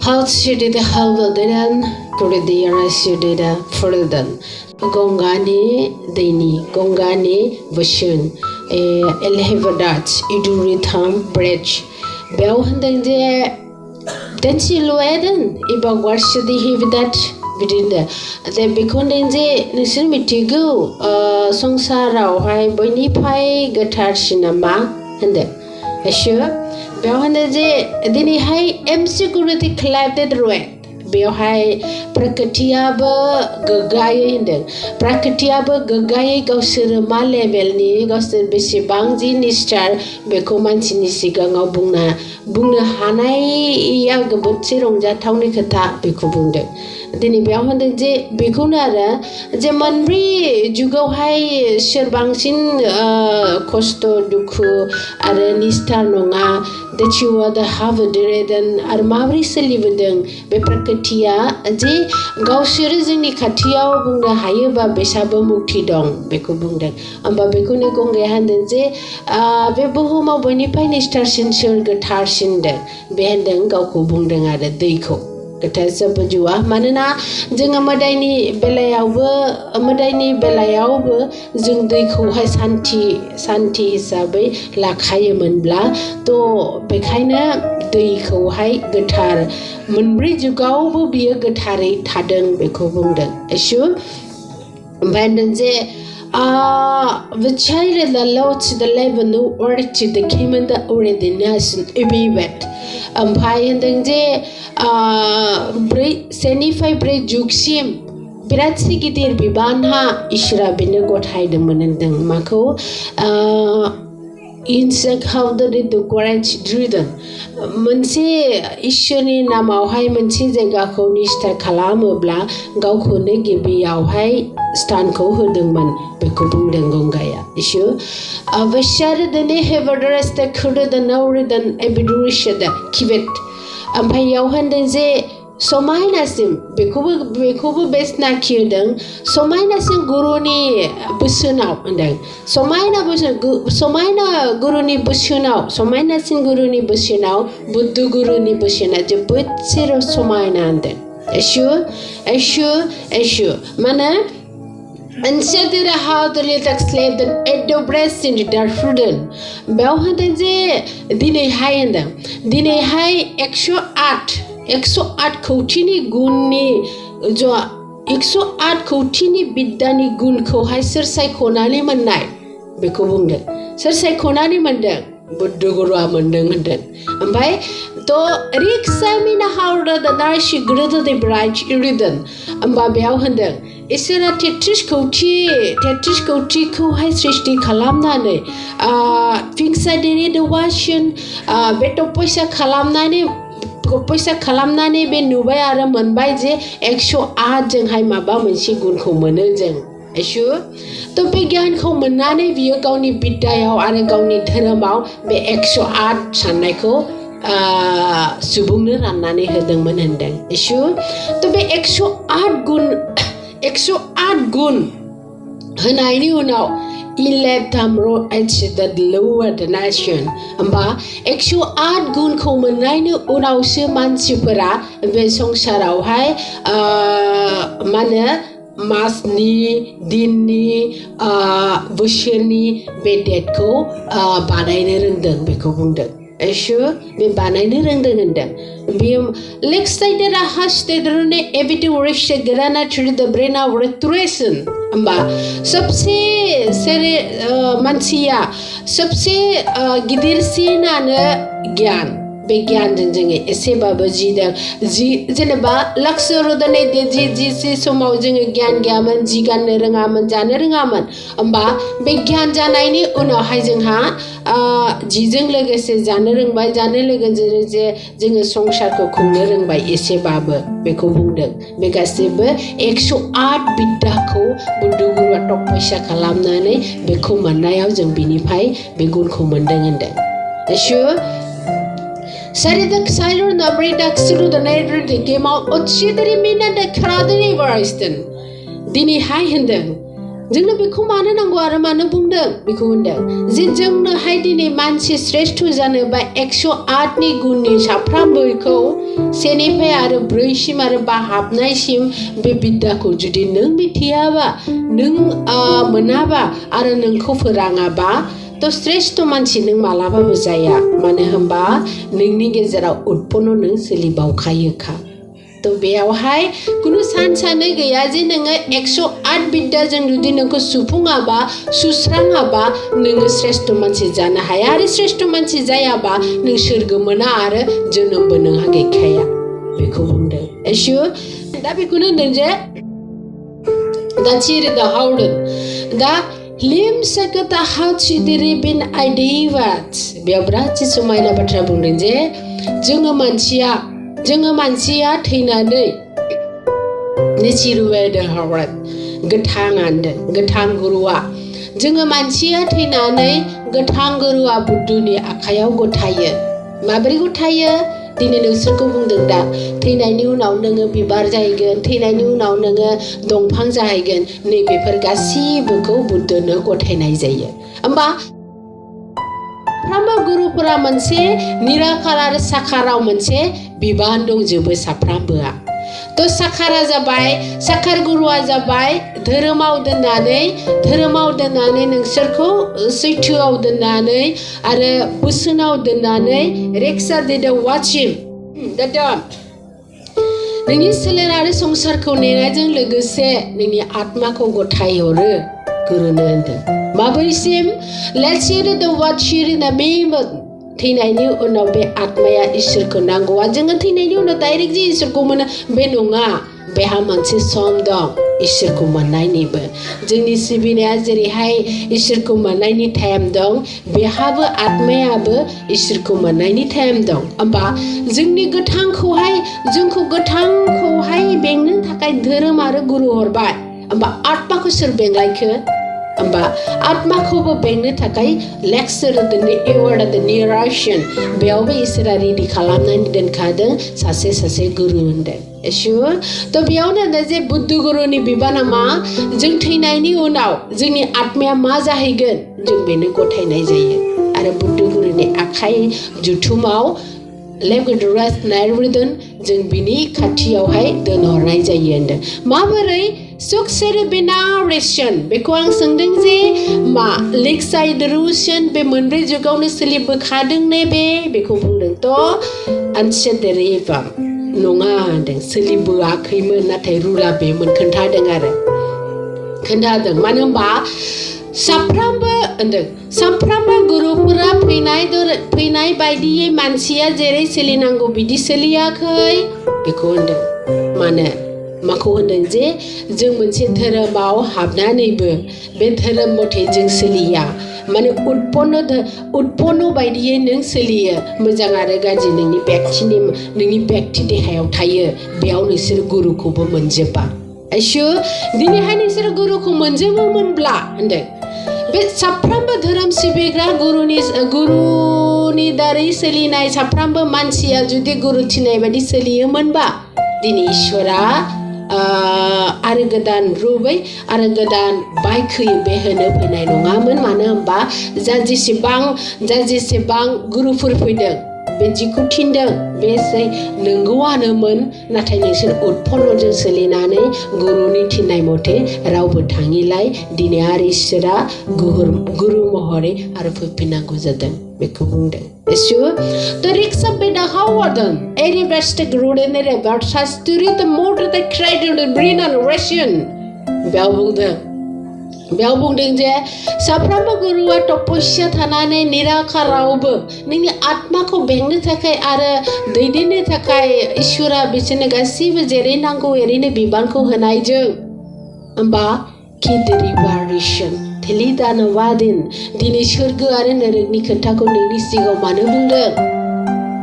Halsidi the halvadan, Koredira Sudida Furdan, Gongani, Deni, Gongani, Vashun, Elhevadat, Iduritham, Bridge, Belhanden de Densilueden, Ibagwashdi Hividat, within the Bikondenze, Nisimitigo, Songsara, High Bonipai, Gatar Shinama, and the Assure. Beohanaje dini hai security collected right. Beohai prakatiya ba gagaya hindeng. Prakatiya ba gagaya gausir ma level ni gausir besi bangji ni star beko mansi ni siga ngau bungna hanai ya gebut sirongja tauni kata beko bungdeng. Dini beohanaje je beko nara je manri juga hai serbangsin kosto duku are ni star nonga that you are the Harvard and Armavri Sullivan, Beprakatia, J. Gaushirizini Katia, Bunga Hayaba, Besaba Mukidong, Bekubunda, and Babekuni Gonga Handenze, Bebuhuma Bonipine Starsin Shur Guitar Shinder, Behendang Gauku Bundanga the Deco. Katasa Bajua, Manana, Zingamadaini Belayau, Amadaini Belayau, Zungdiko has Santi Sabe, Lakayaman Bla, to Bekaina, Deiko Hai guitar, Munbridge Gau be a guitar, Tadang Bekobundan. Assure Vandenze. The child allowed the level or to the came in the ordination be wet. Umpire and then senify break juxim. Piratsi gitir bibanha ishra binagot hideman and then mako insect how the courage driven. Munsi ishuni nama hai munsi zegako nista kalama bla gauko negibi au hai stand ko hudungman bekubung dengongaya issue. Vashara the ne have addressed the kuda the nauri than ebidurisha the kibet. Ampayauhandenze so minasim bekubu best na kyudang so minasim guruni busunau and so mina guruni busunau so minasim guruni busunau buddu guruni busuna je butsiro so mina and assure mana and said how the little slave that ate the breast in the Darfurden. Belhadenze dine high and them. Dine high exo art coutini gunni jo exo art coutini bidani gun ko high sir psychonani manai. Bekobunga. Sir psychonani mandang. Budugura mandang and then. And by to Rixamina howder the Narashi greater the bright iridan. And by Belhaden. Isera Tetrish Koti ko hai srishti kalamna ne fixa dini the washin beto poisa kalamna ne be nubai ara manbai je 108 jeng hai maba mansi gun ko mono jeng assure to be gyan ko manane biyo gauni bidayau are gauni dharamau be 108 sannai ko subungna rannane hedangman hendang assure to be 108 gun Hanaini unau 11 road edge that lower the nation amba exo art gun komanaini unau seman supera vesong sarau hai mana masni dinni bushni bedet ko banaine rendang beko bundang assure be banaine rendang endang Bium lex side a hash the drone evitu rish grana to the brain of restoration. Amba subse sere mansia subse gidirsina gyan. Begyan jing a seba bajida zeneba luxury the ne ji so mousing a gyan gaman jigan rangaman janarangaman amba begyan janaini una hizing ha jijing legacy janarang by janelegaze jing a song sharko kungerang by esebaba beko bundang begasebe exo art bidako budugura top poisa kalamna ne beko manaya jing binipai begun komandang and then sure Saridak Silur Nabri Daxiru the Nader they came out Ochidri Mina the Kradini Variston Dini High Hinden जोंनो बेखौ मानो नांगौ आरो मानो बुंदों बेखौ होनदों जे जोंनोहाय दिनै मानसि श्रेष्ठ जानोबा 108 नि गुननि साफ्रामबोखौ 1 निफ्राय आरो 4 सिम आरो 5 हाबनायसिम बे बिद्याखौ जुदि नों मिथियाबा नों मोनाबा आरो नोंखौ फोरोङाबा तो श्रेष्ठ मानसि नों मालाबाबो जाया मानो होनबा नोंनि गेजेराव उत्पन्न नों सोलिबावखायोखा तो बेयावहाय कुनु सानसानो गैया जे नोङो 108 बिद्याजों जुदि नोंखौ सुफुङाबा सुस्राङाबा नोङो श्रेष्ठ मानसि जानो हाया आरो श्रेष्ठ मानसि जायाबा नों सोरगो मोना आरो जोनोमबो नोंहा गैखाया बेखौ बुंदों एसु दा बेखौनो होनदों जे दा चिरिदा हावदों दा लिम सकता हाउची दिरिबिन आइडेवात बेयाव बिराद समायना बाथ्रा बुंदों जे जोङो मानसिया थैनानै निचिरुवेदो हावत गोथां गुरुआ जोङो मानसिया थैनानै गोथां गुरुआ बुद्धनि आखायाव गथायो माबोरै गथायो दिनै नोंसोरखौ बुंदों दा थैनायनि उनाव नोङो बिबार जाहैगोन थैनायनि उनाव नोङो दंफां जाहैगोन नैबेफोर गासिबोखौ बुद्धनो गथायनाय जायो होमबा साफ्रामबो गुरुफोरा मोनसे निराकार आरो साकाराव मोनसे बिबान दंजोबो साफ्रामबोआ तो साकार गुरुआ जाबाय धोरोमाव दोननानै नोंसोरखौ सैथोआव दोननानै आरो बोसोनाव दोननानै रेक्सा देदा वाचिम दादा नोंनि सोलेर आरो संसारखौ नेनायजों लोगोसे नोंनि आत्माखौ गथायहरो गुरुनो होनदों माबोरैसिम let's hear the what here in the थैनायनि उनाव बे आत्माया इसोरखौ नांगौआ जोङो थैनायनि उनाव डाइरेक्ट जे इसोरखौ मोनो बे नङा बेहा मोनसे सम दं इसोरखौ मोननायनिबो जोंनि सिबिनाया जेरैहाय इसोरखौ मोननायनि टाइम दं बेहाबो आत्मायाबो इसोरखौ मोननायनि टाइम दं होमबा जोंखौ गोथांखौहाय बेंनो थाखाय धोरोम आरो गुरु हरबाय होमबा आत्माखौ सोर बेंलायखो होमबा आत्माखौबो बेंनो थाखाय लेक्सार एवार्ड निराशन बेयावबो इसोरा रेडि खालामनानै दोनखादों सासे गुरु होनदों एसु तो बेयावनो होनदों जे बुद्ध गुरुनि बिबाना मा जों थैनायनि उनाव जोंनि आत्माया मा जाहैगोन जों बेनो गथायनाय जायो आरो बुद्ध गुरुनि आखाइ जुथुमाव जों बिनि खाथियावहाय दोनहरनाय जायो होनदों माबोरै सुक्सेरेबिनारेशन बेखौ आं सोंदों जे मा लेक्साइडरुशन बे मोनब्रै जुगावनो सोलिबोखादों ने बेखौ बुंदों तो आनसेदेरेबा नङा होनदों सोलिबोआखैमोन नाथाय रुला बेमोन खोन्थादों मानो होनबा साफ्रामबो गुरुफोरा फैनाय बायदियै मानसिया जेरै सोलिनांगौ बिदि सोलियाखै बेखौ होनदों माखौ होनदों जे जों मोनसे धोरोमाव हाबनानैबो बे धोरोम मथे जों सोलिया माने उत्पन्न बायदियै नों सोलियो मोजां आरो गाज्रि नोंनि व्यक्ति देहायाव थायो बेयाव नोंसोर गुरुखौबो मोनजोबा आइसु दिनैहाय नोंसोर गुरुखौ मोनजोबोमोनब्ला होनदों बे साफ्रामबो धोरोम सिबिग्रा गुरुनि दारै सोलिनाय साफ्रामबो मानसिया जुदि गुरु थिनाय बायदि सोलियोमोनबा दिनै इसोरा आरो गोदान रुबै आरो गोदान बायखोयै बे होनो फैनाय नङामोन मानो होनबा जा जेसेबां गुरुफोर फैदों बे जिखौ थिनदों बे नंगौआनोमोन नाथाय नोंसोर उत्पन्नजों सोलिनानै गुरुनि थिननाय मथे रावबो थाङिलाय दिनै आरो इसोरा गुरु महरै आरो फैफिननांगौ जादों बेखौ बुंदों एसु the riksha beda hawadan eribastek rudenere barsasturi the motor the cradle the brain and ration बेयाव बुंदों जे साफ्रोमबो गुरुआ तपस्या थानानै निराकारावबो नोंनि आत्माखौ बेंनो थाखाय आरो दैदेननो थाखाय इसोरा बिसोरनो गासिबो जेरै नांगौ एरैनो बिबानखौ होनायजों होमबा किदरिबारिशन थेलिदानवादिन दिनै सोरगो आरो नरकनि खोथाखौ नोंनि सिगाङाव मानो बुंदों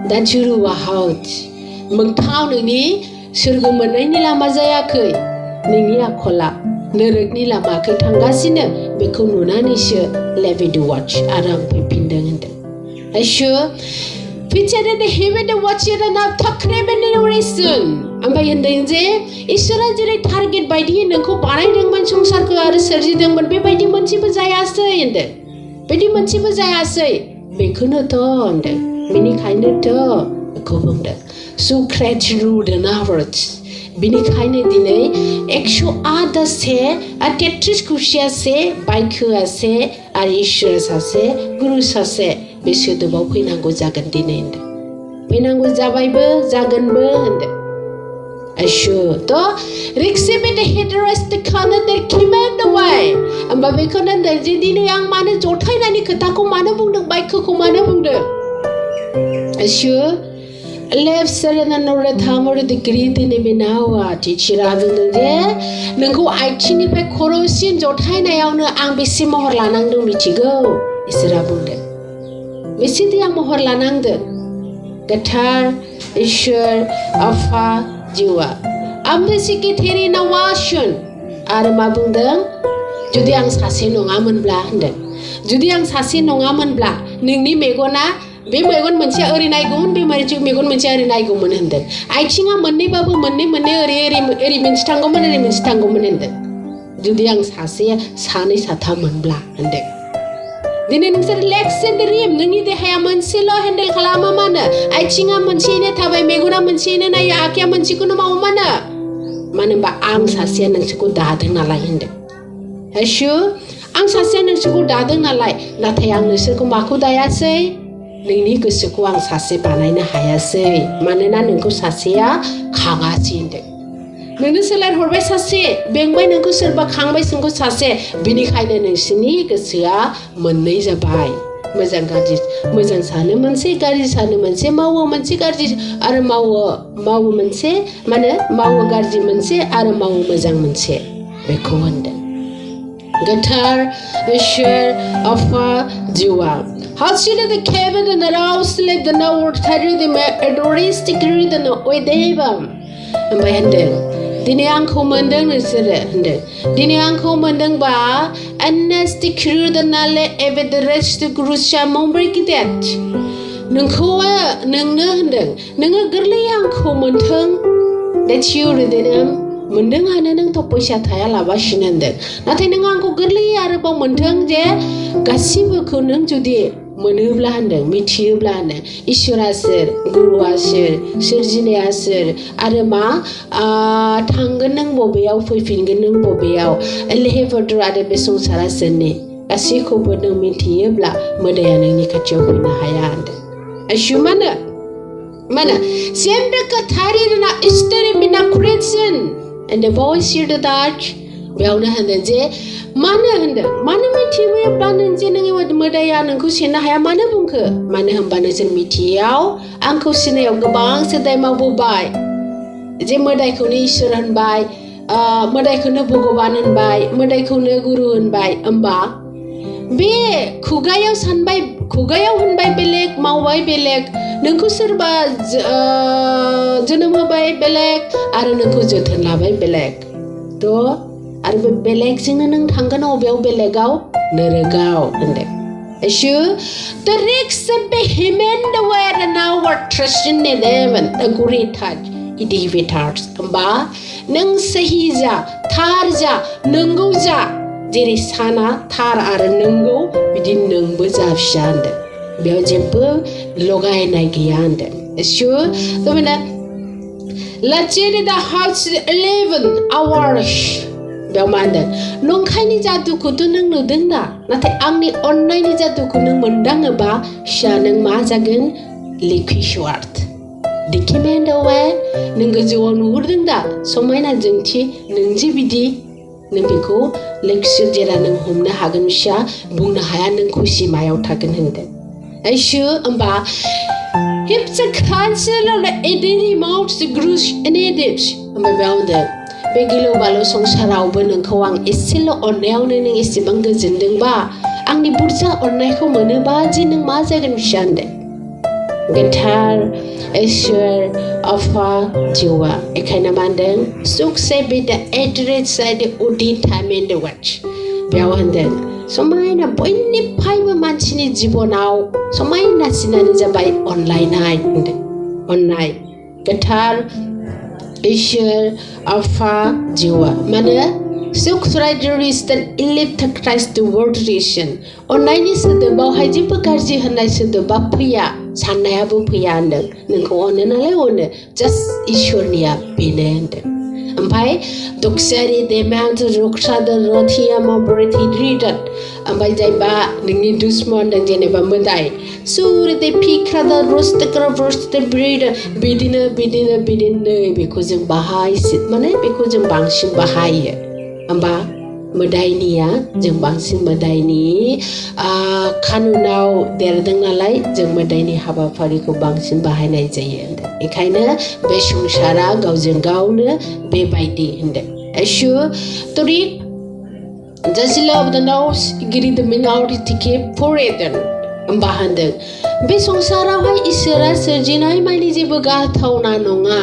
दा जुरुवा हाउट मोगथाङाव नोंनि सोरगो मोननायनि लामा जायाखै नोंनि आखला नरकनि लामाखै थांगासिनो बेखौ नुनानैसो लेभिड वाच आरो आं फैफिनदों होनदों आइसु Picture the heaven the watcher and up talk remuneration. Ambai and the Isra target by the Nako Parading Manchung Sarko Surgeon, but be by the Manchipa Zaya say. Betty Manchipa Zaya say, Bekuna toned, many kind of door, a covunda. So cratch rude and average. Bini kind of delay, exo ada say, a tetris crucia say, Baiku say, Arishas say, Gurus say, Bishwa the Bopinango Zagan dinend. Pinango Zabaiba, Zagan burned. Assure, though, Rixibit the headrest the corner that came out the way. And Babicon and the Zidini young man is or tiny Katako Manabunda by Kukumanabunda. Assure, left Serena Nora Tamor the great in Ibinawa, teacher rather than there. Nango I chinipe corrosions or tiny owner ambissimo Lanang do Michigo, is Rabunda. Missidi Amohorlanang, guitar, Assure, Alpha. Jiwa. Ambil sikit hari nawasun. Ada mabundang. Judi ang sasin nongaman belah hendak. Judi ang sasin nongaman belah. Ningni megona. Be megon manusia eri naik gumun. Be marijuk megon manusia eri naik gumun hendak. Aicinga mani babu mani eri menstang gumun hendak. Judi ang sasin sani sataman belah hendak. Dini nungsar leksen derim nengi de haya mansilo handle kalama mana aicinga mansine tabai meguna mansine na ya akia mansiku no mau mana ba ang sasia nangsiku dadeng na lai hende asyu ang sasia nangsiku dadeng na lai na thayang nangsiku maku daya sei ningni kusiku ang sasia panai na haya sei manena nangku sasia khanga sinde nungni selar horbai sase bengbai nungku serba khangbai sungku sase binikhaina nungsini gosoa मोननै जाबाय मोजां गाज्रि मोजां सानो मोनसे गाज्रि सानो मोनसे मावो मोनसे गाज्रि आरो मावो मोनसे माने मावो गाज्रि मोनसे आरो मावो मोजां मोनसे बेखौ होनदों गोथार इसोर आफा जिवा हासिल द केबन द नाउस लिभ द नाउर थारि द एडोरिस्टिक रि द ओइदेबा ओमफ्राय होनदों दिनै आंखौ मोनदों नोंसोरो होनदों दिनै आंखौ मोनदोंबा एनएसटि क्रुदनाले एबेदरेस्ट ग्रुसा मब्रिकिदेट नोंखौ नोंनो होनदों नोङो गोरलै आंखौ मोनथों that you रिदेनम मोनदोंआनो नों थ' फैसा थाया लाबासिनो होनदों नाथाय नों आंखौ गोरलै आरोबाव मोनथों जे गासिबोखौ नों जुदि मोनोब्ला होनदों मिथियोब्ला होनदों इसोरा सोर गुरुआ सोर सोरजिनाया सोर आरो मा थांगोन नों बबेयाव फैफिनगोन नों बबेयाव लेहेफोर आरो बे संसारा सोरनि गासैखौबो नों मिथियोब्ला मोदाया नोंनि खाथियाव फैनो हाया होनदों आयसु मानो सेमदे काथारिना इस्टरि मिना creation and the voice here the dark बेयावनो होनदों जे मानो होनदों मानो मिथियोब्ला नों जे नोङो मोदाया नोंखौ सिनायनो हाया मानो बुंखो मानो होनबा नों मिथियाव आंखौ सिनायाव गोबां सोदाय मावबोबाय जे मोदायखौनो इसोर होनबाय मोदायखौनो भगवान होनबाय मोदायखौनो गुरु होनबाय होमबा बे खुगायाव सानबाय खुगायाव होनबाय बेलेग मावबाय बेलेग नोंखौ सोरबा जोनोम होबाय बेलेग आरो नोंखौ जोथोन लाबाय बेलेग थ' आरो बे बेलेगजोंनो नों थांगोन अबेयाव बेलेगाव नरकाव होनदों इसु the risks behind the word and our trust in them the great indicators होमबा नों सही जा थार जा नंगौ जा जेरै साना थार आरो नंगौ बिदि नोंबो जा फिसा होनदों बेयाव जेबो लगायनाय गैया होनदों इसु तमाने let's say the house 11 hours बेयाव मा होनदों नंखायनि जादुखौथ' नों नुदों दा नाथाय आंनि अननायनि जादुखौ नों मोनदाङोबा फिसा नों मा जागोन लिखिसवार्थ दिखिमेन्डवे नों गोजौआव नुहुरदों दा समायना जोंथि नों जे बिदि नों बेखौ लोगोसे जेला नों हमनो हागोन फिसा बुंनो हाया नों खुसि मायाव थागोन होनदों आयसु होमबा हिप्स कान्सेलर एडिनि माउथ्स ग्रुस एनेडिप्स होमबा बेयाव होनदों बे गिलु बालु संसारावबो नोंखौ आं एसेल' अननायावनो नों एसेबां गोजोनदोंबा आंनि बुरजा अननायखौ मोनोबा जे नों मा जागोन फिसा होनदों गोथार इसोर आफा जिवा एखायनो मा होनदों सुखसे बे दा एड्रेस साइड उदिन टाइम इन द वाच बेयाव होनदों समायना बयनिफ्रायबो मानसिनि जिबनाव समायनासिनानो जाबाय अनलायनाय अननाय गोथार इसोर आफा जिउआ माने सुख रायजोरिस्तान इलिप्त क्राइस्ट वर्डरेसन अननायनि सोदोबावहाय जेबो गाज्रि होननाय सोदोबा फैया साननायाबो फैया होनदों नोंखौ अनो नालाय अनो जास्ट इसोरनिया बेनो होनदों ओमफ्राय दक्सारि देमांत रक्साद रथिया माबोरैथि रिडत ओमफ्राय जायबा नोंनि दुश्मन होनदों जेनेबा मोदाय सुरदे फिख्रादा रस्तकर रस्त ब्रिड बिदिनो बेखौ जों माने बेखौ जों बांसिन बाहायो होमबा मोदायनिया जों बांसिन मोदायनि कानुनाव देरदों नालाय जों मोदायनि हाबाफारिखौ बांसिन बाहायनाय जायो बेखायनो बे संसारा गावजों गावनो बेबायदि होनदों एशु तरि just love the nose Giri the minority keep forever होमबा होनदों बे संसारावहाय इसोरा सोरजिनाय माने जेबो गारथावना नङा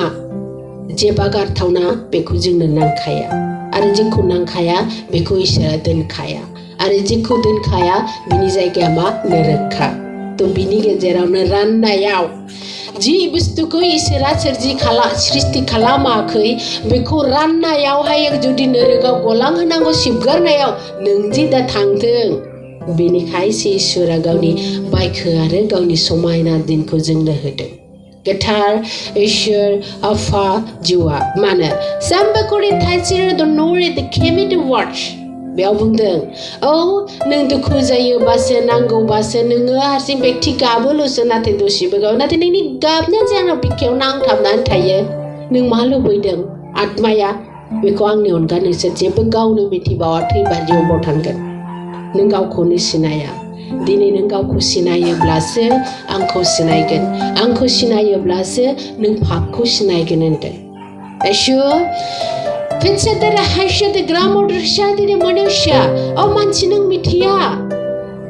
जेबा गारथावना बेखौ जोंनो नांखाया आरो जेखौ नांखाया बेखौ इसोरा दोनखाया आरो जेखौ दोनखाया बिनि जायगाया मा नरखा तो बिनि गेजेरावनो राननायाव जि बुस्थुखौ इसोरा सृष्टि खालामाखै बेखौ राननायावहाय जुदि नरकाव गलांहोनांगौ सिबगारनायाव नों जि दा थांथों बेनिखायसो इसोरा गावनि बायखो आरो गावनि समायना दिनखौ जोंनो होदों गोथार इसोर आफा जिउआ मानो सामबाखरि थाइसिर द नोरे द केमि द वाच बेयाव बुंदों औ नों दुखु जायोबासो नांगौबासो नोङो हारसिं बेक्ति गाबोल'सो नाथाय दसेबो गाबो नाथाय नोंनि गाबनाया जानाव बिखायाव नांथाबनानै थायो नों मा लुबैदों आत्माया बेखौ आंनि अनगा नोंसोर जेबो गावनो मिथिबावा थैबा जिउआव थांगोन नों गावखौनो सिनाया दिनै नों गावखौ सिनायोब्लासो आंखौ सिनायगोन आंखौ सिनायोब्लासो नों पापखौ सिनायगोन होनदों एशु फिटसेदर हायसेद ग्रामर सादिने मनुष्य अ मानसि नों मिथिया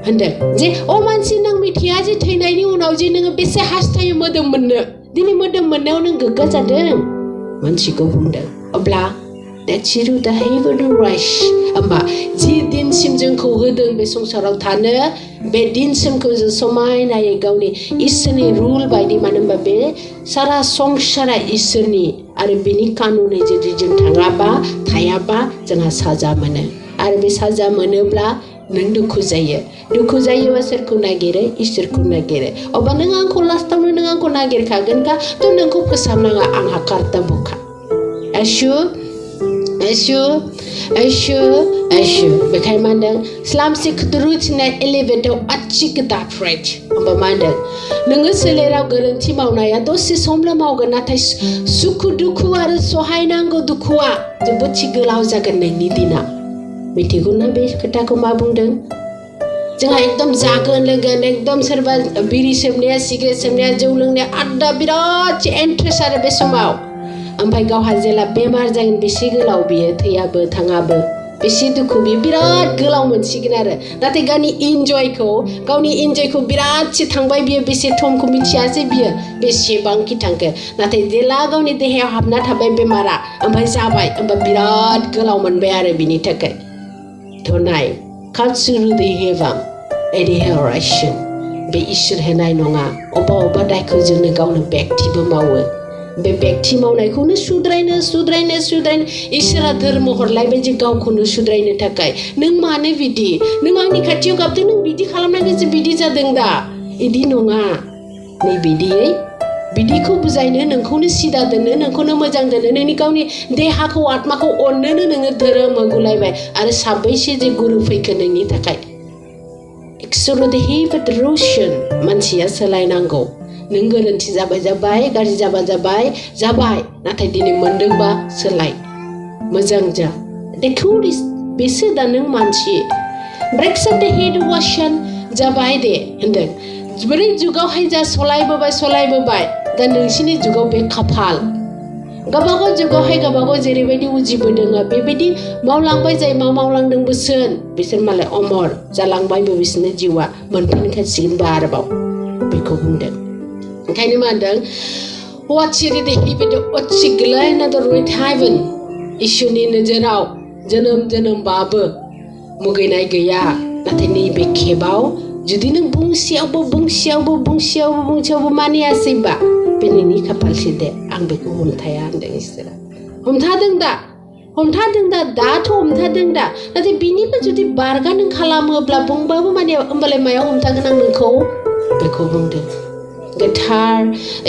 होनदों जे अ मानसि नों मिथिया जे थैनायनि उनाव जे नोङो बेसे हास्थायो मोदोम मोननो दिनै मोदोम मोननायाव नों गोग्गा जादों मानसिखौ बुंदों अब्ला That you the heaven rush होमबा जि दिनसिम जोंखौ होदों बे संसाराव थानो बे दिनसिमखौ जों समायनायै गावनि इसोरनि रुल बायदि मानो होनबा बे सारा संसारा इसोरनि आरो बेनि कानुनै जुदि जों थायाबा जोंहा साजा मोनो आरो बे साजा मोनोब्ला नों दुखु जायोबा सोरखौ नागिरो इसोरखौ नागिरो अब्ला नों आंखौ लास्टावनो नों आंखौ नागिरखागोनखा थ' नोंखौ फोसाबनाङा आंहा कार्तब'खा Eshu बेखाय मा होनदों स्लामसिक रुथिनाय एलिभेटआव आथिक दाफ्रेट होमबा मा होनदों नोङो सोलेराव गोरोन्थि मावनाया दसे समल' मावगोन नाथाय सुखु दुखु आरो सहायनांगौ दुखुआ जोबोद गोलाव जागोन नोंनि दिना मिथिगौ ना बे खोथाखौ मा बुंदों जोंहा एकदम जागोन लोंगोन एकदम सोरबा बिरि सोबनाया सिगारेट सोबनाया जौ लोंनाया आड्डा बिराद इन्ट्रेस्ट आरो बे समाव ओमफ्राय गावहा जेला बेमार जागोन बेसे गोलाव बियो थैयाबो थाङाबो बेसे दुखु बियो बिराद गोलाव मोनसिगोन आरो नाथाय गावनि इन्जयखौ बिरादसे थांबाय बियो बेसे थमखौ मिथियासै बियो बेसेबांखि थांखो नाथाय जेला गावनि देहायाव हाबना थाबाय बेमारा ओमफ्राय जाबाय होमबा बिराद गोलाव मोनबाय आरो बिनि थाखाय थ' नाय कालसुरु दै हेबाम एरि हेराइसन बे इसोर होनाय नङा अबा दायखौ जोंनो गावनो बेक्तिबो मावो बे बेक्ति मावनायखौनो सुद्रायनो इसोरा धर्म हरलायबाय जे गावखौनो सुद्रायनो थाखाय नों मानो बिदि नों आंनि खाथियाव गाबदों नों बिदि खालामनांगौसो बिदि जादों दा इदि नङा नै बिदिखौ बुजायनो नोंखौनो सिदा दोननो नोंखौनो मोजां दोननो नोंनि गावनि देहाखौ आत्माखौ अननोनो नोङो धोरोम होगुलायबाय आरो साबैसे जे गुरु फैखो नोंनि थाखाय मानसिया सोलायनांगौ नों गोरोन्थि जाबाय गाज्रि जाबाय नाथाय दिनै मोनदोंबा सोलाय मोजां जा बेसो दा नों मानसि ब्रेक्स अफ द हेड वाशन जाबाय दे होनदों बोरै जुगावहाय जा सलायबोबाय दा नोंसिनि जुगाव बे खाफाल गावबागाव जुगावहाय गावबागाव जेरैबायदि उजिबोदों बेबायदि मावलांबाय जाय मावलांदों बिसोर मालाय अमर जालांबायबो बिसोरनि जिउआ मोनफिनखासिगोनबो आरोबाव बेखौ बुंदों ओंखायनो मा होनदों वाचिरिदे हिबिदे अचिगलायना दरवेट हायबन इसोरनि नोजोराव जोनोमबाबो मुगैनाय गैया नाथाय नैबे खेबाव जुदि नों बुंसेयावबो मानियासैबा बे नोंनि खाफालसै दे आं बेखौ हमथाया होनदों इसोरा हमथादों दा दाथ' हमथादों दा नाथाय बिनिबो जुदि बारगा नों खालामोब्ला बुंबाबो मानिया होमबालाय मायाव हमथागोन आं नोंखौ बेखौ बुंदों गोथार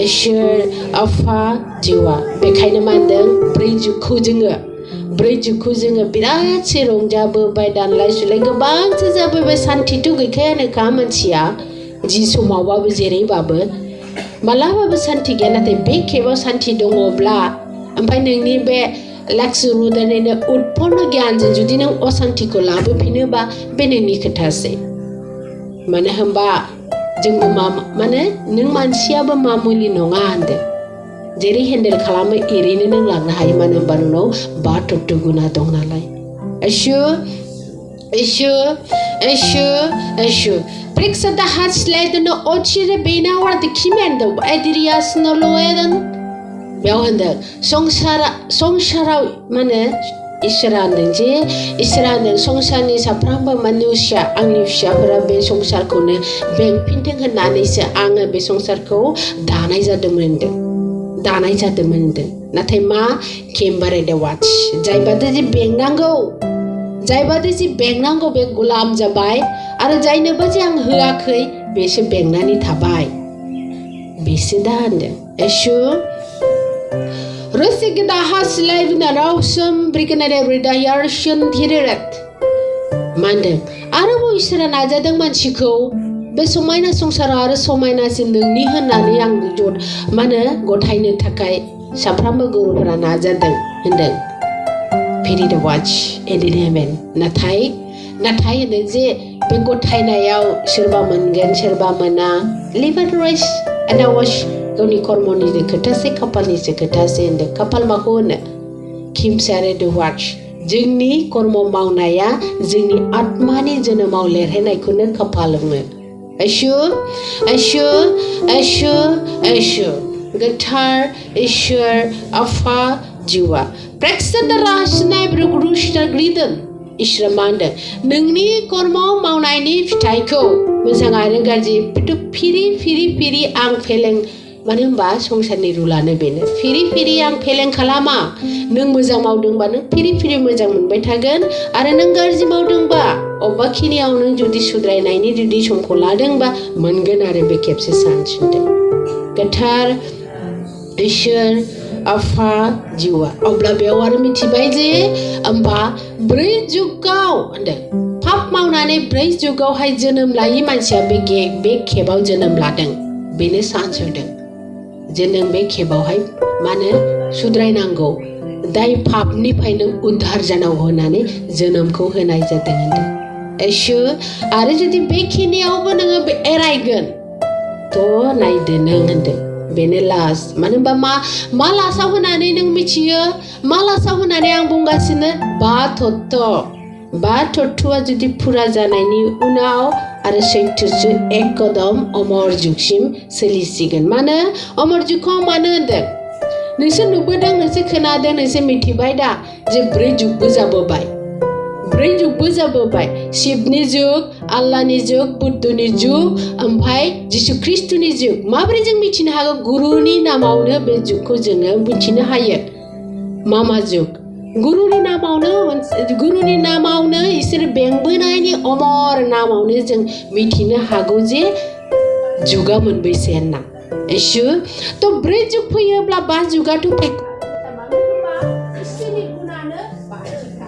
इसोर आफा जिउआ बेखायनो मा होनदों 4 जुगखौ जोङो बिरादसो रंजाबोबाय दानलाय सुलाय गोबांसो जाबोबाय सान्थिथ' गैखायानोखा मानसिया जि समावबाबो जेरैबाबो मालाबाबो सान्थि गैया नाथाय बे खेबाव सान्थि दङब्ला ओमफ्राय नोंनि बे लाक्ष्य रुदानैनो उत्पन्न गियानजों जुदि नों असान्थिखौ लाबोफिनोबा बे नोंनि खोथासै मानो होनबा जोंबो माने नों मानसियाबो मामुलि नङा होनदों जेरै हेन्डेल खालामो एरैनो नों लांनो हायो मानो होनबा नोंनाव 5 तत्व गुना दं नालाय Eshu Priksa da hatsleden ochire bena war the kimendo edirias no loeden बेयाव होनदों संसाराव माने इसोरा होनदों संसारनि साफ्रोमबो मानुष्या आंनि फिसाफोरा बे संसारखौनो बेंफिनथों होननानैसो आङो बे संसारखौ दानाय जादोंमोन होनदों नाथाय मा केम्बारे द वाच जायबादि जि बेंनांगौ बे गुलाम जाबाय आरो जायनोबो जे आं होआखै बेसो बेंनानै थाबाय बेसो दा होनदों एसु Rusigda hasleivna rausum briganere bridayarshun thiriret Mandem आरोबाव इसोरा नाजादों मानसिखौ बे समायना संसाराव आरो समायनासिन नोंनि होननानै आं माने गथायनो थाखाय साफ्रोमबो गुरुफोरा नाजादों होनदों Pity the watch in heaven नाथाय होनो जे बे गथायनायाव सोरबा मोनगोन सोरबा मोना Live at rest and I watch गावनि कर्मनि खोथासै खाफालनिसो खोथासै होनदों खाफाल माखौ होनो किमसारे द वाच जोंनि कर्म मावनाया जोंनि आत्मानि जोनोमाव लिरहैनायखौनो खाफाल होनो एसु गोथार इसोर आफा जिउआ प्रेक्सदा रासनाय ब्रुगरुस्टा ग्रिदन इसोरा मा होनदों नोंनि कर्म मावनायनि फिथाइखौ मोजां आरो गाज्रि फिरि आं फेलें मानो होनबा संसारनि रुलानो बेनो फिरि आं फेलें खालामा नों मोजां मावदोंबा नों फिरि मोजां मोनबाय थागोन आरो नों गाज्रि मावदोंबा अबेबा खिनियाव नों जुदि सुद्रायनायनि जुदि समखौ लादोंबा मोनगोन आरो बे खेबसे चान्स होनदों गोथार इसोर आफा जिउआ अब्ला बेयाव आरो मिथिबाय जे होमबा 4 जुगाव होनदों पाप मावनानै 4 जुगावहाय जोनोम लायै मानसिया बे खेबाव जोनोम लादों बेनो चान्स होदों जे नों बे खेबावहाय माने सुद्रायनांगौ दाय पापनिफ्राय नों उद्धार जानांगौ होननानै जोनोमखौ होनाय जादों होनदों एसु आरो जुदि बे खिनियावबो नोङो एरायगोन थ' नायदो नों होनदों बेनो लास्ट मानो होनबा मा लास्टआव होनानै नों मिथियो मा लास्टआव होनानै आं बुंगासिनो 5 तत्वआ जुदि फुरा जानायनि उनाव आरो सैथोजों एकदम अमर जुगसिम सोलिसिगोन मानो अमर जुगखौ मानो होनदों नोंसोर नुबोदों नोंसोर खोनादों नोंसोर मिथिबाय दा जे 4 जुगबो जाबोबाय शिबनि जुग आल्लाहनि जुग बुद्धनि जुग ओमफ्राय जिसु ख्रिस्टनि जुग माबोरै जों मिथिनो हागौ गुरुनि नामावनो बे जुगखौ जोङो मिथिनो हायो मा जुग गुरुनि नामावनो इसोर बेंबोनायनि अमर नामावनो जों मिथिनो हागौ जे जुगा मोनबैसे होनना एसु थ' 4 जुग फैयोब्ला 5 जुगाथ' इसोरनि गुणानो बाथिखा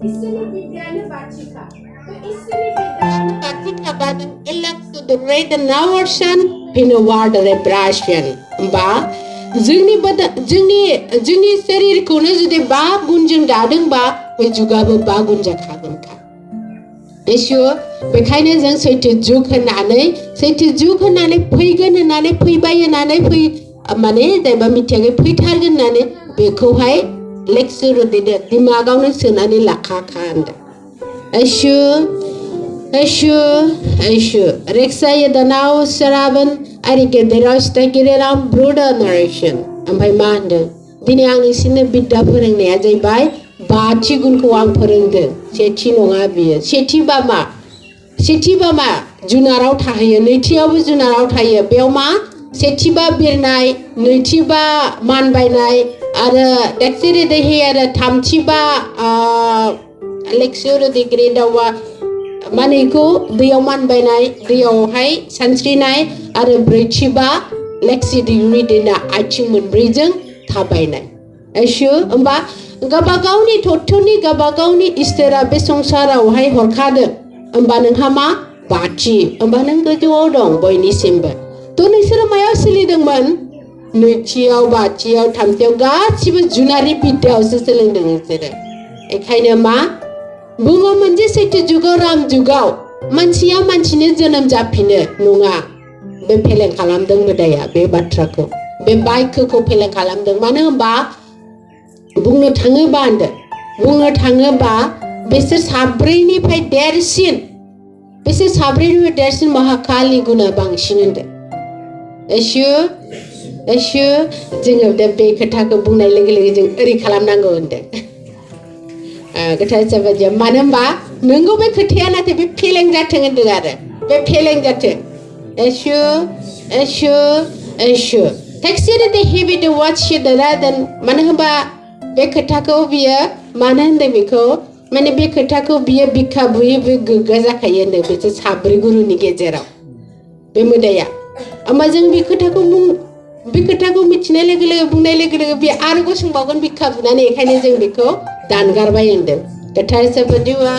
इसोरनि बिद्यानो बाथिखा इसोरनि बिद्यानो बाथिखा नों elect to the red nawarsan pinaward repression बा जोंनि शरीरखौनो जुदि 5 गुणजों दादोंबा बे जुगाबो 5 गुण जाखागोनखा एसु बेखायनो जों सैथो जुग होननानै फैगोन होननानै फैबाय होननानै माने जायबा मिथियाखै फैथारगोन होननानै बेखौहाय लेक्चर होदो दिमागावनो सोनानै लाखाखा होनदों एसु रेक्साय दानाव सराबन आरो गेदेराव स्टेगिरेराव ब्रुडा नारेशन ओमफ्राय मा होनदों दिनै आं नोंसोरनो बिद्या फोरोंनाया जाहैबाय 5 गुनखौ आं फोरोंदों सेथि नङा बियो सेथिबा मा सेथिबा मा जुनाराव थाहैयो नैथियावबो जुनाराव थायो बेयाव मा सेथिबा बिरनाय नैथिबा मानबायनाय आरो डेक्सिरि देहि आरो थामथिबा लेक्सुर डिग्री दावा मानेखौ दैयाव मानबायनाय दैयावहाय सानस्रिनाय आरो ब्रैथिबा लेक्सि डिग्री देना आथिं मोनब्रैजों थाबायनाय एसु होमबा गाबागावनि थथ्यनि गाबागावनि इसोरा बे संसारावहाय हरखादों होमबा नोंहा मा बाथि होमबा नों गोजौआव दं बयनिसिमबो थ' नोंसोरो मायाव सोलिदोंमोन नैथियाव बाथियाव थामथियाव गासिबो जुनारि बिद्यायावसो सोलोंदों नोंसोरो बेखायनो मा बुङोमोन जे सैथो जुगाव राम जुगाव मानसिया मानसिनो जोनोम जाफिनो नङा बे फेलें खालामदों मोदाया बे बाथ्राखौ बे बाक्यखौ फेलें खालामदों मानो होनबा बुंनो थाङोबा बिसोर साब्रैनिफ्राय देरसिन महाकालि गुना बांसिन होनदों एसु जोङो बे खोथाखौ बुंनाय लोगो लोगो जों ओरै खालामनांगौ होनदों गोथार जाबाय मानो होनबा नोंगौ बे खोथाया नाथाय बे फेलें जाथों होनदों आरो बे फेलें जाथों एसु टेक्सचर दे हेभि द वाच देन मानो होनबा बे खोथाखौ बियो मानो होनदों बेखौ माने बे खोथाखौ बियो बिखा बुयै बुयै गोग्गा जाखायो होनदों बिसोर साब्रै गुरुनि गेजेराव बे मोदाया होमबा जों बे खोथाखौ मिथिनाय लोगो लोगो बुंनाय लोगो लोगो बे आरो गसंबावगोन बिखा बुनानै बेखायनो जों बेखौ दानगारबाय होनदों गोथार साबाजिवा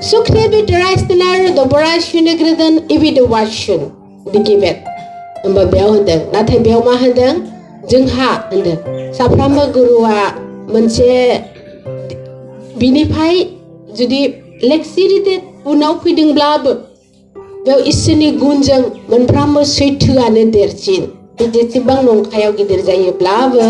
सुखने बिदरायस्तेनार दबरा शुनग्रदन इबिदवाशन दिगिबेट होमबा बेयाव होनदों नाथाय बेयाव मा होनदों जोंहा होनदों साफ्रोमबो गुरुआ मोनसे बिनिफ्राय जुदि लेक्सिरिटे उनाव फैदोंब्लाबो बेयाव इसोरनि गुनजों मोनफ्रोमबो सैथोआनो देरसिन जेसेबां नंखायाव गिदिर जायोब्लाबो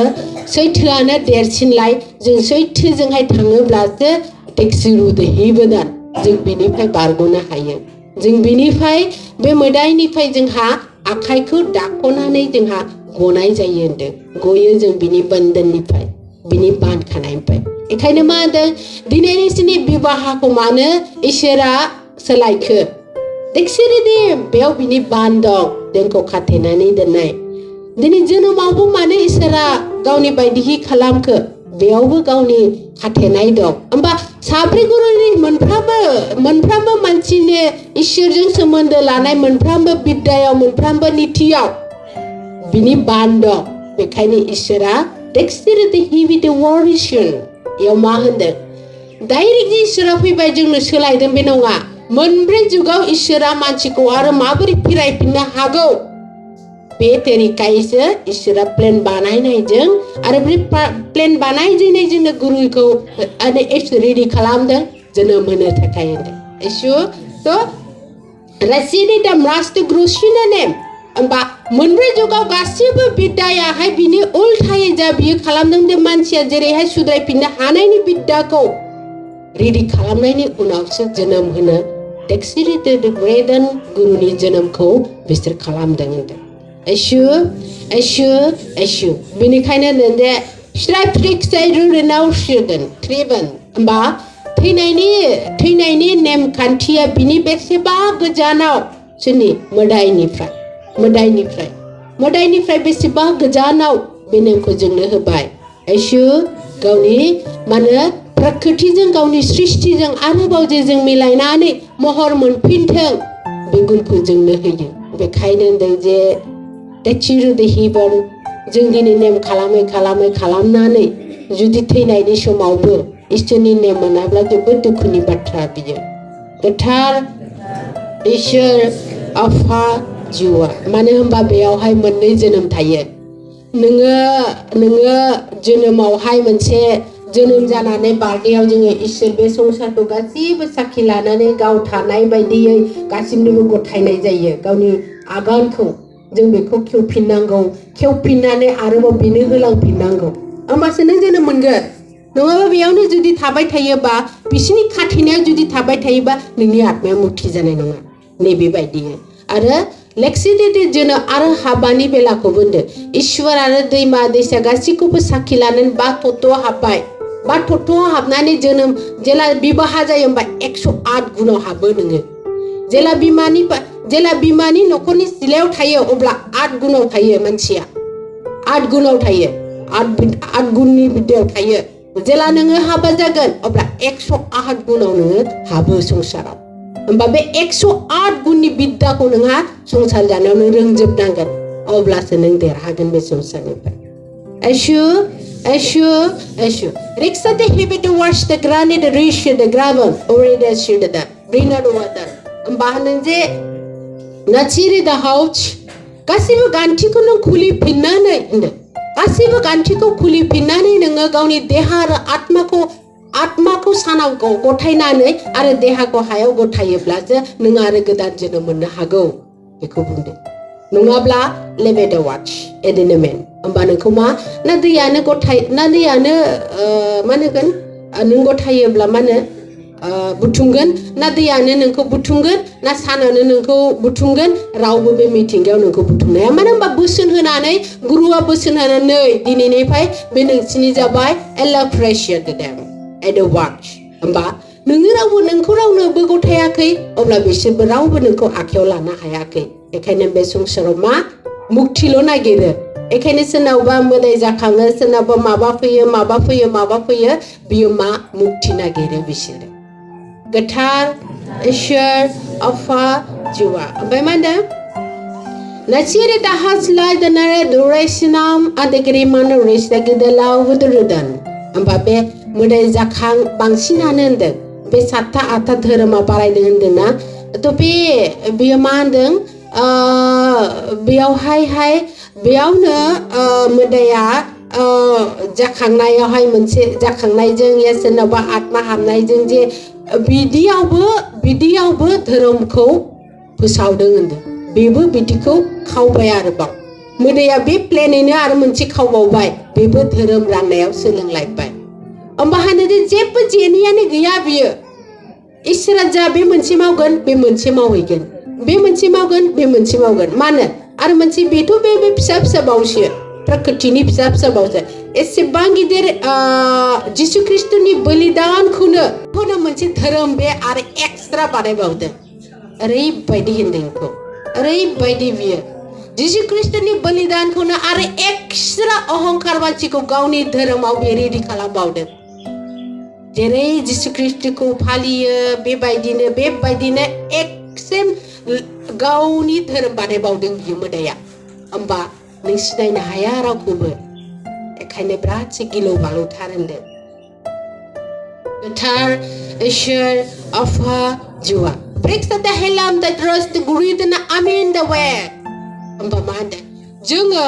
सैथोआनो देरसिनलाय जों सैथोजोंहाय थाङोब्लासो टेक्सिरु देहिबोदान जों बिनिफ्राय बारग'नो हायो जों बिनिफ्राय बे मोदायनिफ्राय जोंहा आखाइखौ दाख'नानै जोंहा गनाय जायो होनदों गयो जों बिनि बन्धननिफ्राय बिनि बानखानायनिफ्राय बेखायनो मा होनदों दिनै नोंसोरनि बिबाहाखौ मानो इसोरा सोलायखो टेक्सिरिदि बेयाव बिनि बान दं जोंखौ खाथेनानै दोननाय दिनै जोनोमावबो मानो इसोरा गावनि बायदि खालामखो बेयावबो गावनि खाथेनाय दं होमबा साब्रै गुरुनि मोनफ्रोमबो मानसिनि इसोरजों सोमोन्दो लानाय मोनफ्रोमबो बिद्यायाव मोनफ्रोमबो निथियाव बिनि बान दं बेखायनो इसोरा टेक्सिरिदि हिबि द वारिसन याव मा होनदों डाइरेक्ट इसोरा फैबाय जोंनो सोलायदों बे नङा मोनब्रै जुगाव इसोरा मानसिखौ आरो माबोरै फिरायफिननो हागौ बे तरिकायैसो इसोरा प्लेन बानायनायजों आरो बे प्लेन बानायजेननायजोंनो गुरुखौ रेडि खालामदों जोनोम होनो थाखाय होनदों इसु थ' रासिनि दाम रास्ते ग्रुसिना नेम होमबा मोनब्रै जुगाव गासिबो बिद्यायाहाय बिनि उल्थायै जा बियो खालामदों बे मानसिया जेरैहाय सुद्रायफिननो हानायनि बिद्याखौ रेडि खालामनायनि उनावसो जोनोम होनो टेक्सिरि ग्रेदन गुरुनि जोनोमखौ बिसोर खालामदों होनदों एसु बेनिखायनो जे होमबा थैनायनि नेमखान्थिया बिनि बेसेबा गोजानाव सोरनि मोदायनिफ्राय बेसेबा गोजानाव बे नेमखौ जोंनो होबाय एसु गावनि मानो प्रकृतिजों गावनि सृष्टिजों आरोबाव जे जों मिलायनानै महर मोनफिनथों बे गुनखौ जोंनो होयो बेखायनो होनदों जे टेक्सिरु देहिबन जों दिनै नेम खालामनानै जुदि थैनायनि समावबो इसोरनि नेम मोनाब्ला जोबोद दुखुनि बाथ्रा बियो गोथार इसोर आफा जिउआ मानो होनबा बेयावहाय मोननै जोनोम थायो नोङो जोनोमावहाय मोनसे जोनोम जानानै बारनायाव जोङो इसोर बे संसारखौ गासिबो साखि लानानै गाव थानाय बायदियै गासिबनोबो गथायनाय जायो गावनि आगानखौ जों बेखौ खेवफिननानै आरोबाव बेनो होलांफिननांगौ होमबासो नों जोनोम मोनगोन नङाबा बेयावनो जुदि थाबाय थायोबा बिसिनि खाथेनायाव जुदि थाबाय थायोबा नोंनि आत्माया मुक्ति जानाय नङा नैबेबायदियै आरो लेक्सिडिटि जोनो आरो हाबानि बेलाखौ बुंदो इसोर आरो दैमा दैसा गासैखौबो साखि लानानै बा तत्व हाब्बाय बाथौआव हाबनानै जोनोम जेला बिबाहा जायो होमबा 108 गुनाव हाबो नोङो जेला बिमानि न'खरनि सिलायाव थायो अब्ला 8 गुनाव थायो मानसिया 8 गुनाव थायो 8 गुननि बिद्यायाव थायो जेला नोङो हाबा जागोन अब्ला 108 गुनाव नोङो हाबो संसाराव होमबा बे 108 गुननि बिद्याखौ नोंहा संसार जानायाव नों रोंजोबनांगोन अब्लासो नों देरहागोन बे संसारनिफ्राय Eshu. Riksate hebe the wash the granny the rish the gravel already the shit that bring out water. Bahanze Nachiri the house. Kasibu Gantiko Kuli Pinana in the Kasibu Gantiko Kuli Pinani Nangagoni Dehara Atmako Sana go Tainane, Ara Dehako Hayo go Taye Plaza, Nangaraga gentleman Hago, Ekubunde. Nungabla lebe the watch edinemen ambana kuma nadiyana go thai nadiyana managan nungo thayebla mane butungan nadiyana nungko butungan na sanana nungko butungan rawbo be meeting yaw nungko butunaya manamba bosun honanai guruwa bosun honanai dininiफ्राय be नोंसिनि जाबाय ella pressure to them at the watch amba नोङो रावबो नोंखौ रावनोबो गथायाखै अब्ला बिसोरबो रावबो नोंखौ आखायाव लानो हायाखै एखायनो बे संसाराव मा मुक्तिल' नागिरो एखायनो सोरनावबा मोदाय जाखाङो सोरनावबा माबा फैयो बियो मा मुक्ति नागिरो बिसोरो गोथार इसोर आफा जिवा ओमफ्राय मा होनदों Nasiri dahas lai danare duration adegri mano resta gidelaw wudrudan ambabe mudai zakhang bangsinane होनदों बे 7-8 धोरोमा बारायदों होनदोंना तो बे बियो मा होनदों बेयावनो मोदाया जाखांनायावहाय मोनसे जाखांनायजों या सोरनावबा आत्मा हाबनायजों जे बिदियावबो धोरोमखौ फोसावदों होनदों बेबो बिदिखौ खावबाय आरोबाव मोदाया बे प्लेनैनो आरो मोनसे खावबावबाय बेबो धोरोम राननायाव सोलोंलायबाय होमबाहानो जेबो जेनियानो गैया बियो इसोरा जा बे मोनसे मावगोन बे मोनसे मावहैगोन बे मोनसे मावगोन बे मोनसे मावगोन मानो आरो मोनसे बेथ' बे फिसा बावसो प्रकृतिनि फिसा बावसो एसेबां गिदिर जिसु ख्रिस्टनि बलिदानखौनो मोनसे धोरोम बे आरो एक्सट्रा बानायबावदों ओरैबायदि होनदों बेखौ ओरैबायदि बियो जिसु ख्रिस्टनि बलिदानखौनो आरो एक्सट्रा अहंकार मानसिखौ गावनि धोरोमाव बे रेडि खालामबावदों जेरै जिसु ख्रिस्टखौ फालियो बेबायदिनो एक्सेम गावनि धोरोम बानायबावदों बियो मोदाया होमबा नों सिनायनो हाया रावखौबो एखायनो बिरादसो गिलौ बालौथार होनदों गोथार इसोर आफा जिवा Breaks the helam that roast the gridna amin the way. Hoमबा जोङो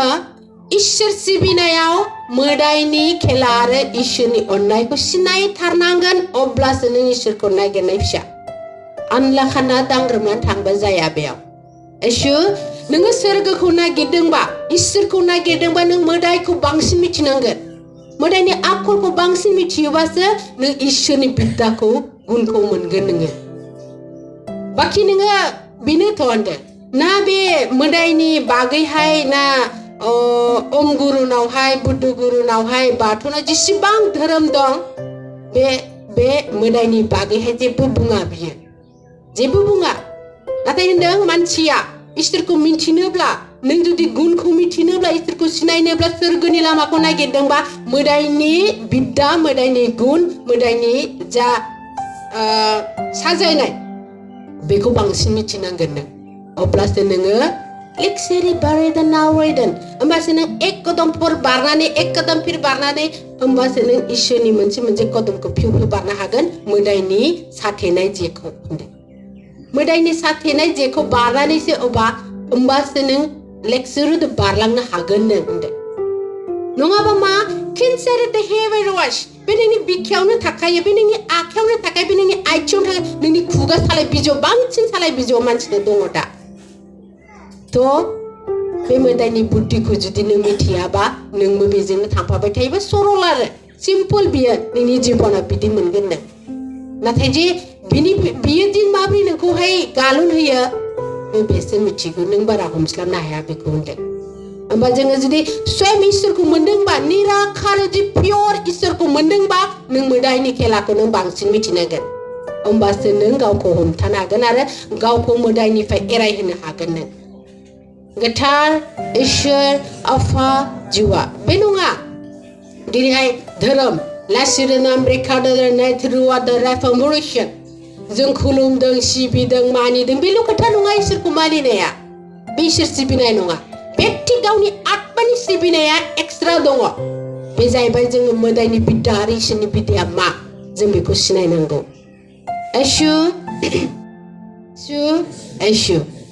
इसोर सिबिनायाव मोदायनि खेला आरो इसोरनि अननायखौ सिनायथारनांगोन अब्लासो नों इसोरखौ नागिरनाय फिसा आनला खाना दांग्रोमनानै थांबा जाया बेयाव इसोर नोङो सोरगोखौ नागिरदोंबा इसोरखौ नागिरदोंबा नों मोदायखौ बांसिन मिथिनांगोन मोदायनि आखलखौ बांसिन मिथियोबासो नों इसोरनि बिद्दाखौ गुनखौ मोनगोन नोङो बाखि नोङो बेनोथ' होनदों ना बे मोदायनि बागैहाय ना ओम गुरुनावहाय बुद्ध गुरुनावहाय बाथौना जेसेबां धोरोम दं बे मोदायनि बागैहाय जेबो बुङा बियो जेबो बुङा नाथाय होनदों मानसिया इसोरखौ मिथिनोब्ला नों जुदि गुनखौ मिथिनोब्ला इसोरखौ सिनायनोब्ला सोरगोनि लामाखौ नागिरदोंबा मोदायनि बिद्दा मोदायनि गुन मोदायनि जा साजायनाय बेखौ बांसिन मिथिनांगोन नों अब्लासो नोङो लेक्सेरि बारायदों नावरायदों होमबासो नों एक कदम बारनानै एक कदम फिर बारनानै होमबासो नों इसोरनि मोनसे कदमखौ फिउ बारनो हागोन मोदायनि साथेनाय जेखौ होनदों मोदायनि साथेनाय जेखौ बारनानैसो होमबासो नों लेक्सेरि बारलांनो हागोन नों होनदों नङाबा मा केन्सार हेवे रवास बे नोंनि बिखायावनो थाखायो बे नोंनि आखायावनो थाखायो बे नोंनि आथिङावनो थाखायो नोंनि खुगा सालाय बिजौ बांसिन सालाय बिजौ मानसिनो दङ दा थ' बे मोदायनि बुद्धिखौ जुदि नों मिथियाबा नोंबो बेजोंनो थांफाबाय थायोबा सरल आरो सिम्पल बियो नोंनि जिबना बिदि मोनगोन नों नाथाय जे बियो दिन माब्रै नोंखौहाय गालुन होयो बेसो मिथिगौ नों बारा हमस्लाबनो हाया बेखौ होनदों होमबा जोङो जुदि स्वयं इसोरखौ मोनदोंबा निराखार जुदि पियर इसोरखौ मोनदोंबा नों मोदायनि खेलाखौ नों बांसिन मिथिनांगोन होमबासो नों गावखौ हमथानो हागोन आरो गावखौ मोदायनिफ्राय एरायहोनो हागोन नों गोथार इसोर आफा जिउआ बे नङा दिनैहाय धोरोम लासिरनाम रेखादनाय थ्रुआ द रेफर्मेशन जों खुलुमदों सिबिदों मानिदों बेल' खोथा नङा इसोरखौ मानिनाया बे इसोर सिबिनाय नङा व्यक्ति गावनि आत्मानि सिबिनाया एक्सट्रा दङ बे जाहैबाय जोङो मोदायनि बिद्दा आरो इसोरनि बिद्दाया मा जों बेखौ सिनायनांगौ Eshu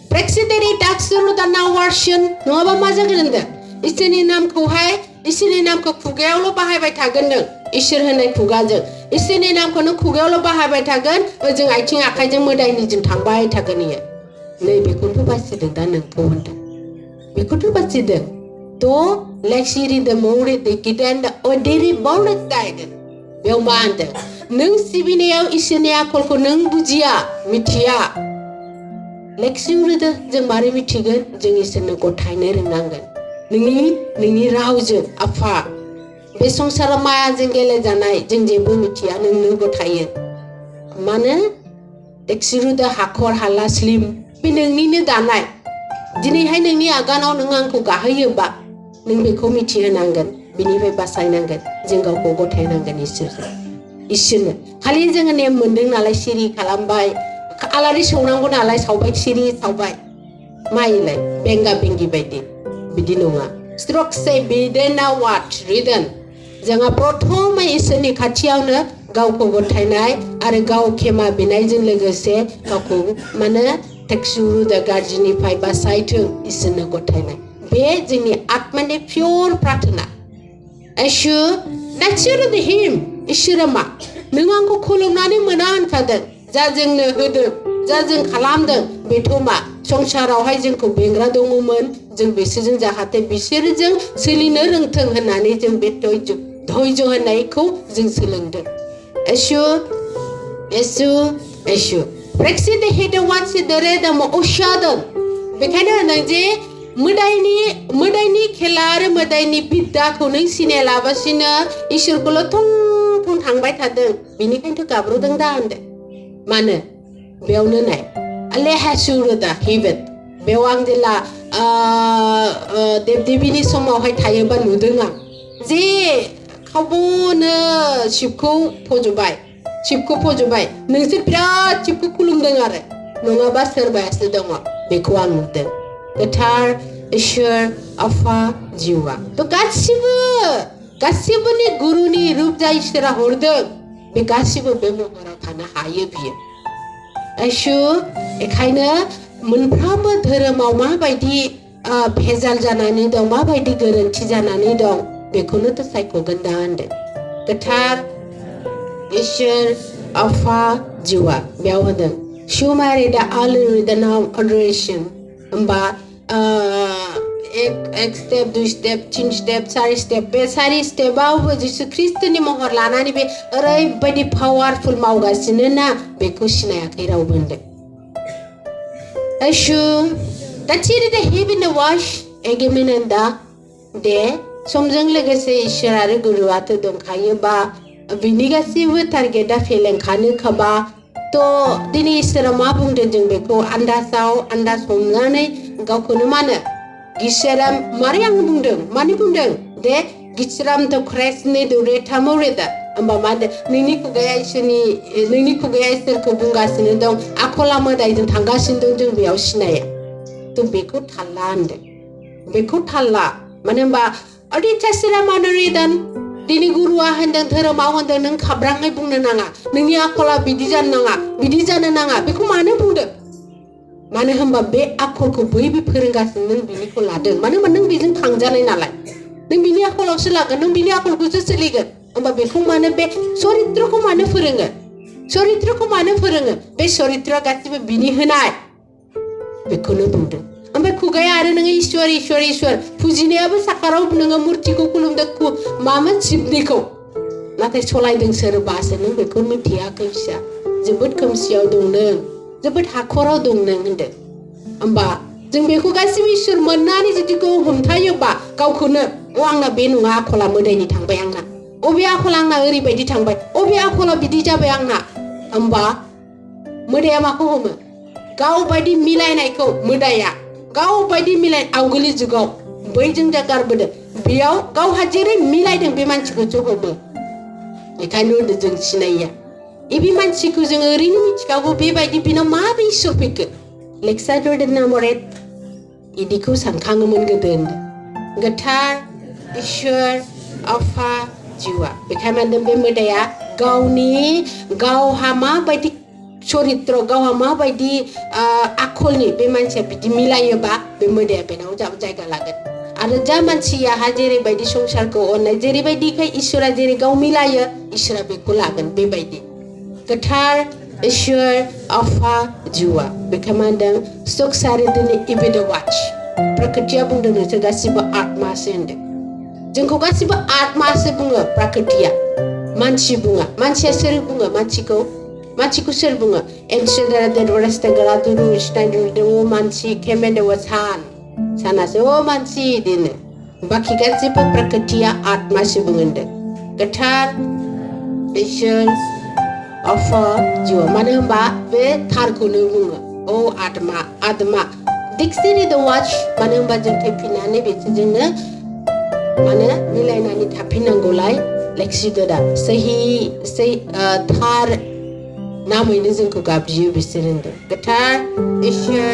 Prexiteri taxuru da now version नङाबा मा जागोन होनदों इसोरनि नामखौहाय इसोरनि नामखौ खुगायावल' बाहायबाय थागोन नों इसोर होननाय खुगाजों इसोरनि नामखौ नों खुगायावल' बाहायबाय थागोन ओजों आथिं आखाइजों मोदायनिजों थांबाय थागोन इयो नै बेखौथ' बासिदों दा नोंखौ होनदों बेखौथ' बासिदों थ' लेक्सिरि द मौरि द गिदेन द अदेरि बावलेट दायगोन बेयाव मा होनदों नों सिबिनायाव इसोरनि आखलखौ नों बुजिया मिथिया लेक्सिरिदो जों मारै मिथिगोन जों इसोरनो गथायनो रोंनांगोन नोंनि रावजों आफा बे संसाराव मायाजों गेलेजानाय जों जेबो मिथिया नोंनो गथायो मानो लेक्सिरिदो हाखर हाला स्लिम बे नोंनिनो दानाय दिनैहाय नोंनि आगानाव नों आंखौ गाहोयोबा नों बेखौ मिथिहोनांगोन बिनिफ्राय बासायनांगोन जों गावखौ गथायनांगोन इसोरनो खालि जोङो नेम मोनदों नालाय सिरि खालामबाय आलारि सावनांगौ नालाय सावबाय सिरि सावबाय माइलाय बेंगा बेंगि बायदि बिदि नङा स्ट्रक्से बिदेना वाट रिदन जोंहा प्रथमै इसोरनि खाथियावनो गावखौ गथायनाय आरो गाव खेमा बिनायजों लोगोसे गावखौ माने टेक्सुरु दा गाज्रिनिफ्राय बासायथों इसोरनो गथायनाय बे जोंनि आत्मानि पियर प्रार्थना एशु नाचिर द हिम इसोरा मा नों आंखौ खुलुमनानै मोना होनखादों जा जोंनो होदों जा जों खालामदों बेथ' मा संसारावहाय जोंखौ बेंग्रा दङमोन जों बिसोरजों जाहाथे बिसोरजों सोलिनो रोंथों होननानै जों बे धैर्य होननायखौ जों सोलोंदों एशु प्रेक्सिद हेड वान्स दरे दम अशादन बेखायनो होनदों जे मोदायनि खेला आरो मोदायनि बिद्दाखौ नों सिनायालाबासिनो इसोरखौल' थं थं थांबाय थादों बिनिखायनोथ' गाब्र'दों दा होनदों मानो बेयावनो नाय लेहासुरदा हिबेट बेयाव आं जेला देबदेबिनि समावहाय थायोबा नुदों आं जे खावबोनो शिबखौ फज'बाय नोंसोर बिराद शिबखौ खुलुमदों आरो नङाबा सोरबायासो दङ बेखौ आं नुदों गोथार इसोर आफा जिउआ थ' गासिबोनि गुरुनि रुप जा इसोरा हरदों बे गासिबो बे महराव थानो हायो बियो एखायनो मोनफ्रोमबो धोरोमाव माबायदि भेजाल जानानै दं माबायदि गोरोन्थि जानानै दं बेखौनोथ' सायख'गोन दा होनदों गोथार इसोर आफा जिउआ बेयाव होदों शुमारि दा आलुरि दा नाम अडरेशन होमबा एक स्टेप दुई स्टेप तीन स्टेप चारि स्टेप बे चारि स्टेपावबो जिसु ख्रिस्टनि महर लानानै बे ओरैबायदि पावारफुल मावगासिनो ना बेखौ सिनायाखै रावबो होनदों दाचिरि दा हेभिन वाश एगेमेन दा दे समजों लोगोसे इसोर आरो गुरुआथ' दंखायोबा बिनि गासिबो टारगेटआ फेलेंखानोखाबा थ' दिनै इसोरा मा बुंदों जों बेखौ आन्दाज हमनानै गावखौनो मानो गिसोराम मारै आं बुंदों माने बुंदों दे गिसोराम द क्रेसनि दुरे थामोरेदा होमबा मा नोंनि खुगाया इसोरखौ बुंगासिनो दं आखला मोदायजों थांगासिनो दं जों बेयाव सिनाया थ' बेखौ थाल्ला होनदों बेखौ थाल्ला मानो होनबा अदितासिरा मानरिदान दिनै गुरुआ होनदों धोरोमाव होनदों नों खाब्राङै बुंनो नाङा नोंनि आखला बिदि जानो नाङा बेखौ मानो बुंदों मानो होनबा बे आखलखौ बैबो फोरोंगासिनो नों बिनिखौ लादों मानो होनबा नों बेजों थांजानाय नालाय नों बिनि आखलावसो लागोन नों बिनि आखलखौसो सोलिगोन होनबा बेखौ मानो बे चरित्रखौ मानो फोरोङो बे चरित्रआ गासिबो बिनि होनाय बेखौनो बुंदों ओमफ्राय खुगाया आरो नोङो इसोर फुजिनायाबो साखाराव नोङो मुर्तिखौ खुलुमदों मामोन शिबनिखौ नाथाय सलायदों सोरबासो नों बेखौ मिथियाखै फिसा जोबोद खोमसियाव दं नों जोबोद हाखराव दं नों होनदों होमबा जों बेखौ गासिबो इसोर मोननानै जुदि हमथायोबा गावखौनो आंना बे नङा आखला मोदायनि थांबाय आंना अबे आखला आंना ओरैबायदि थांबाय अबे आखला बिदि जाबाय आंना होमबा मोदाया माखौ हमो गावबायदि मिलायनायखौ मोदाया गावबायदि मिलाय आवगोलनि जुगाव बैजों जा गारबोदों बेयाव गावहा जेरै मिलायदों बे मानसिखौसो हमो बेखायनो जों सिनाया बे मानसिखौ जों ओरैनो मिथिखागौ बेबायदि बिनाव माबोरै इसोर फैखो लेक्सा 8 इदिखौ सानखाङोमोन गोदो गोथार इसोर आफा जिउआ बेखायनो बे मोदाया गावहा माबायदि चरित्र गावहा माबायदि आखलनि बे मानसिया बिदि मिलायोबा बे मोदाया बेनाव जायगा लागोन आरो जा मानसियाहा जेरैबायदि संसारखौ अननाय जेरैबायदिखाय इसोरा जेरै गाव मिलायो इसोरा बेखौ लागोन बेबायदि गोथार इसोर आफा जिउआ बेखायनो सुखसारि दिनै इबिदवाच प्रकृतिया बुंदों नोंसोर गासिबो आत्मासो होनदों जोंखौ गासिबो आत्मासो बुङो प्रकृतिया मानसि बुङा मानसिया सोर बुङो मानसिखौ सोर बुङो एनसोरा देरवरास्ता गरा दुरु स्टाइल मानसि केमेनदेवा सानासो मानसि दिनो बाखि गासिबो प्रकृतिया आत्मासो बुङो गोथार इसोर आफा जिउआ मानो होनबा बे थारखौनो बुङो आत्मा डिक्सनारि द वाच मानो होनबा जों थैफिननानै बिसोरजोंनो माने मिलायनानै थाफिननांगौलाय लेक्सिदोदा सही थार नामैनो जोंखौ गाबज्रियो बिसोर होनदों गोथार इसोर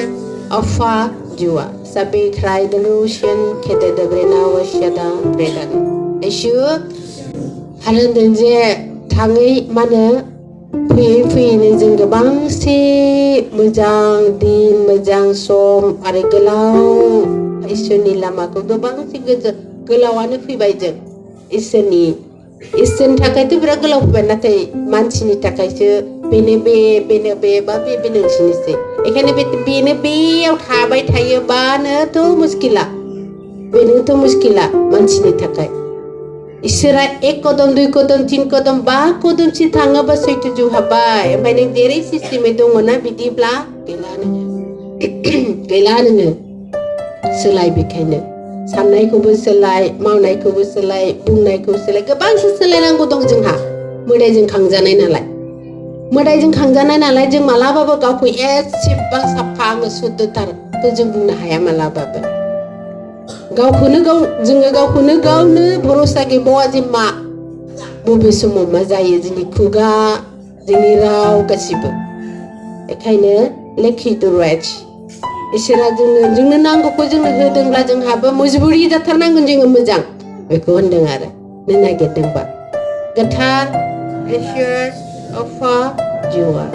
आफा जिउआ साबे ख्राय दलुशन खेदे दब्रेना वश्यदा ब्रेदान इसोर हारन्दों जे थाङै माने फैयै जों गोबांसे मोजां दिन मोजां सम आरो गोलाव इसोरनि लामाखौ गोबांसे गोलावानो फैबाय जों इसोरनि थाखायथ' बिराद गोलाव फैबाय नाथाय मानसिनि थाखायसो बेनो बे बा बे नोंसिनिसै बेखायनो बेनो बेयाव थाबाय थायोबानोथ' मुस्किला मानसिनि थाखाय इसोरा 1 कदम 2 कदम 3 कदम 5 कदमसिम थाङोबा सैथो जिउ हाबबाय ओमफ्राय नों जेरै सिस्टेमै दङना बिदिब्ला गैला नोङो सोलाय बेखायनो साननायखौबो सोलाय मावनायखौबो सोलाय बुंनायखौ सोलाय गोबांसो सोलायनांगौ दं जोंहा मोदायजों खांजानाय नालाय जों मालाबाबो गावखौ एसेबां साफा आङो सुद्धथारखौ जों बुंनो हाया मालाबाबो जोङो गावखौनो गावनो भरोसा गैबावा जे मा बबे समाव मा जायो जोंनि खुगा जोंनि राव गासिबो बेखायनो लेखिदुरवाच इसोरा जोंनो नांगौखौ जोंनो होदोंब्ला जोंहाबो मजबुरि जाथारनांगोन जोङो मोजां बेखौ होनदों आरो नों नागिरदोंबा गोथार इसोर आफा जिउआ